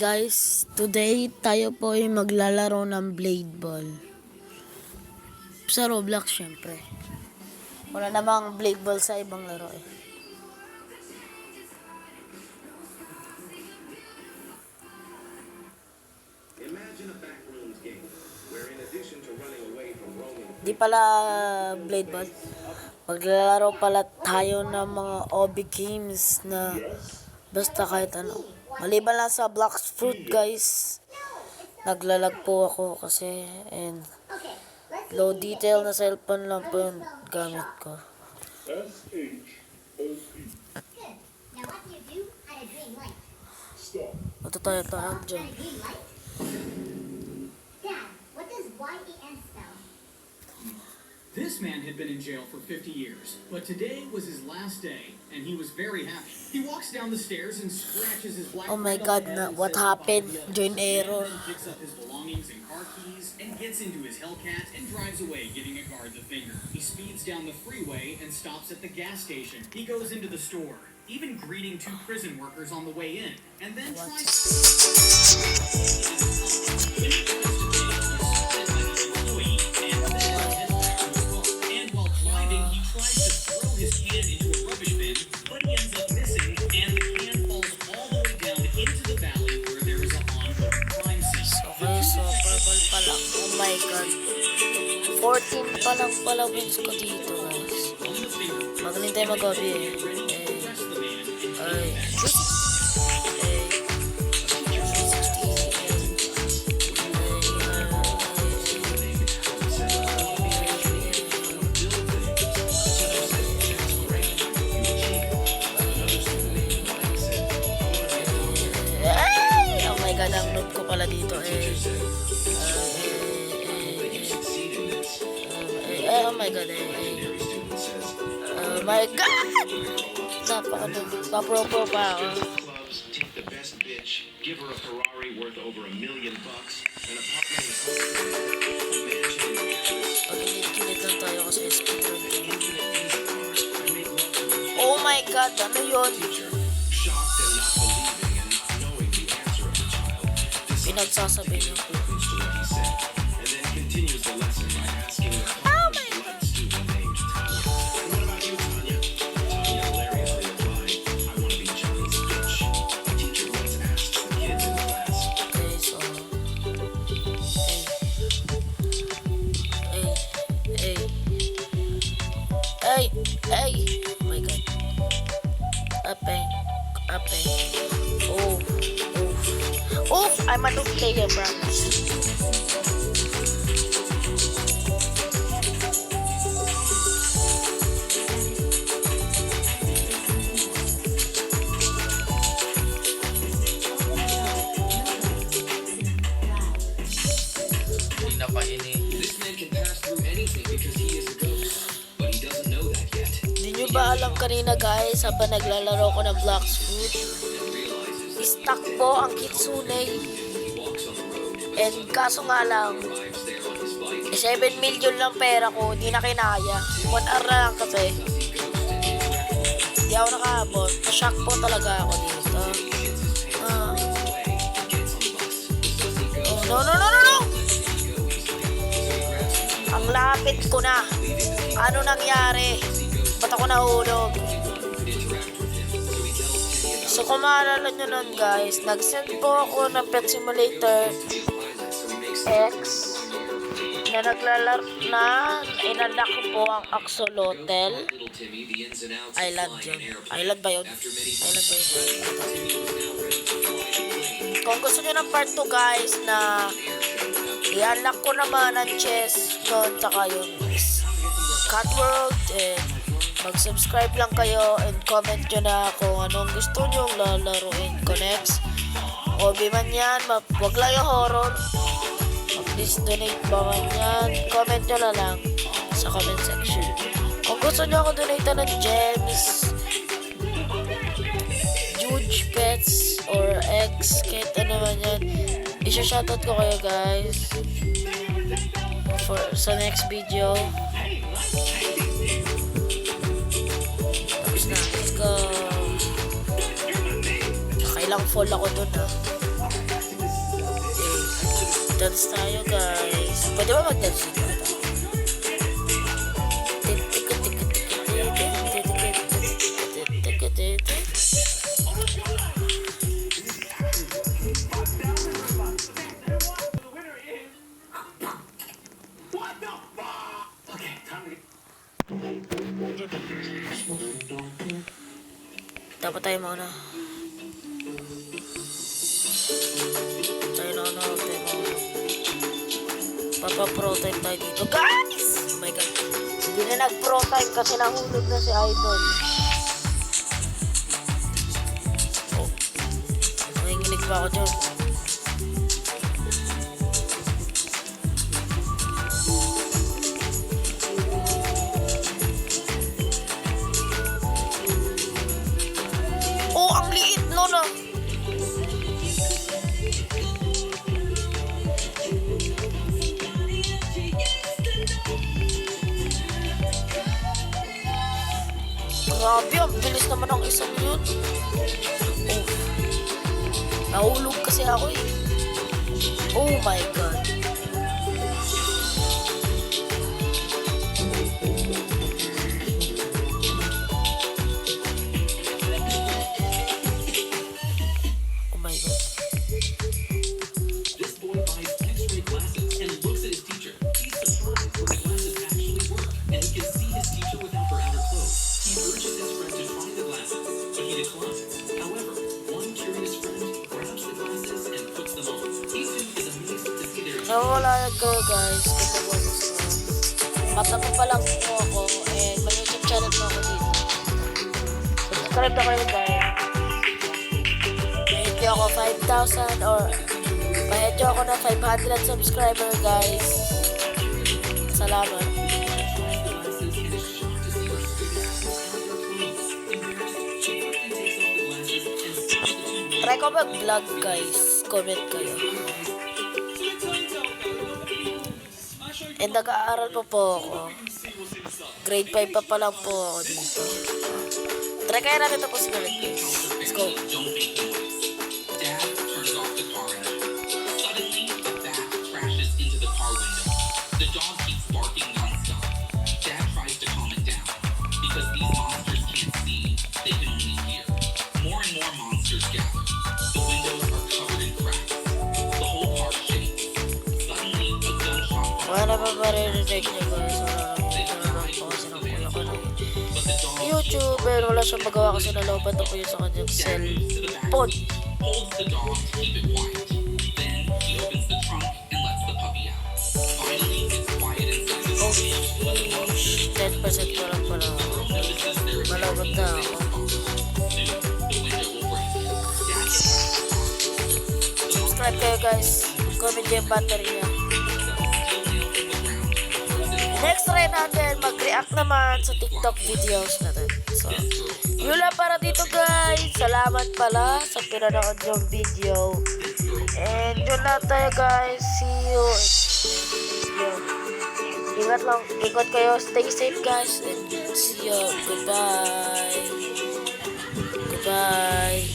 Guys, today tayo po ay maglalaro ng blade ball. Sa Roblox syempre. Wala namang blade ball sa ibang laro eh. Di pala blade ball. Maglalaro pala tayo ng mga OB games na basta kahit ano. Maliban lang sa Blox Fruit guys. Naglalag po ako kasi and low detail na cellphone lang po yung gamit ko. Ito tayo tarang dyan. This man had been in jail for 50 years, but today was his last day, and he was very happy. He walks down the stairs and scratches his black. Oh my God, what happened? Join error. Picks up his belongings and car keys and gets into his Hellcat and drives away, giving a guard the finger. He speeds down the freeway and stops at the gas station. He goes into the store, even greeting two prison workers on the way in, and then Oh my God. 14 pa lang pala wins ko dito guys. Magaling tayo mag-hobby eh. Oh my God, ang noob ko pala dito eh. Oh my God, oh my God! Napro-pro pa ako. Take the best bitch, give her a Ferrari worth over $1 million, an apartment Pag-init lang tayo kasi speedrun ko. Oh my God, ano yun? shocked and not believing and not knowing the answer of the child. Pinagsasabi niyo. Happens to what he said, and then continues the lesson by asking the blood student named Tanya. What about you, Tanya? Tanya hilariously replied, I want to be Johnny's bitch. The teacher once asks the kids in the class. Okay, so... Hey! Oh my God. Apeng. Oof! I'm a noob player, promise. This man can pass through anything because he is a ghost, but he doesn't know that yet. Di nyo ba alam kanina guys, habang naglalaro ko ng Blox Fruit, stuck po ang kitsune. And kaso nga lang, 7 million lang pera ko, di na kinaya. 1 hour na lang kasi. Di ako nakahabot. Na-shock po talaga ako dito. Oh, no! Ang lapit ko na. Ano nangyari? Ba't ako nahulog? So kung maalala nyo nun guys, nag-send po ako ng Pet Simulator X na naglalaro na inalak ko po ang Axolotl Island yun. Island ba yun? Kung gusto nyo ng part 2 guys na i-unlock ko naman ang chest doon, tsaka yung Cat World, and mag-subscribe lang kayo and comment nyo na kung anong gusto nyo lalaroin ko next. Hobby man yan, wag lang yung horror. Please donate ba man yan, comment nyo na lang sa comment section. Kung gusto nyo ako donate ng gems, huge pets, or eggs, kahit ano man yan, isa-shoutout ko kayo guys sa next video. Tapos na, let's go. Kailang fall ako dun ha. Dance tayo guys. Pwede ba mag-dance dito? Okay, time to get. Dapat tayo muna. Tayo na. Papa-pro-type tayo dito. Guys! Oh my God. Hindi na nag-pro-type kasi nahulog na si Idol. Oh. Nanginginig pa ako dyan. Oh, ang liit no. Grabe, ang bilis naman ang isang yun. Oh. Nahulog kasi ako eh. Oh my God. Oh my God. This boy buys X-ray glasses and looks at his teacher. He's surprised when the glasses actually work, and he can see his teacher without her outer clothes. He urges his friend to try the glasses, but he declines. However, one curious friend grabs the glasses and puts them on. He too is amazed to see their Nawala ko guys. Mata ko pa lang po ako. And may YouTube channel po ako dito. Subscribe na kayo guys. Mahit nyo ako 5,000 or mahit nyo ako na 500 subscriber guys. Salamat. Try ko mag-vlog guys. Comment kayo. And nag-aaral pa po ako. Grade 5 pa lang po ako dito. Try kaya natin ito po si Galit guys. Let's go. don't make noise. Dad turns off the car engine. Suddenly, a bat crashes into the car window. The dog keeps barking nonstop. Dad tries to calm it down. Because these monsters can't see, they can only hear. More and more monsters gather. The windows are covered in cracks. The whole car shakes. Suddenly, a gunshot Wala pa marinig niyo guys. Wala naman po kasi ng kuya ko na but the dog YouTuber. Wala siyang magawa kasi nalobat na po yun sa kanyang cellphone. holds the dog to keep it quiet. Then he opens the trunk and lets the puppy out. Finally, it's quiet inside the car. But the dog 10% pa lang pala. notices there is Malawag na ako. soon the window will break. Dad gets Subscribe kayo guys. Comment yung battery niya. Next try natin mag-react naman sa TikTok videos natin. So, yun lang para dito guys. Salamat pala sa pinanood yung video. And yun lang tayo guys. See you. Ingat kayo. Stay safe guys. And see you. Goodbye. Goodbye.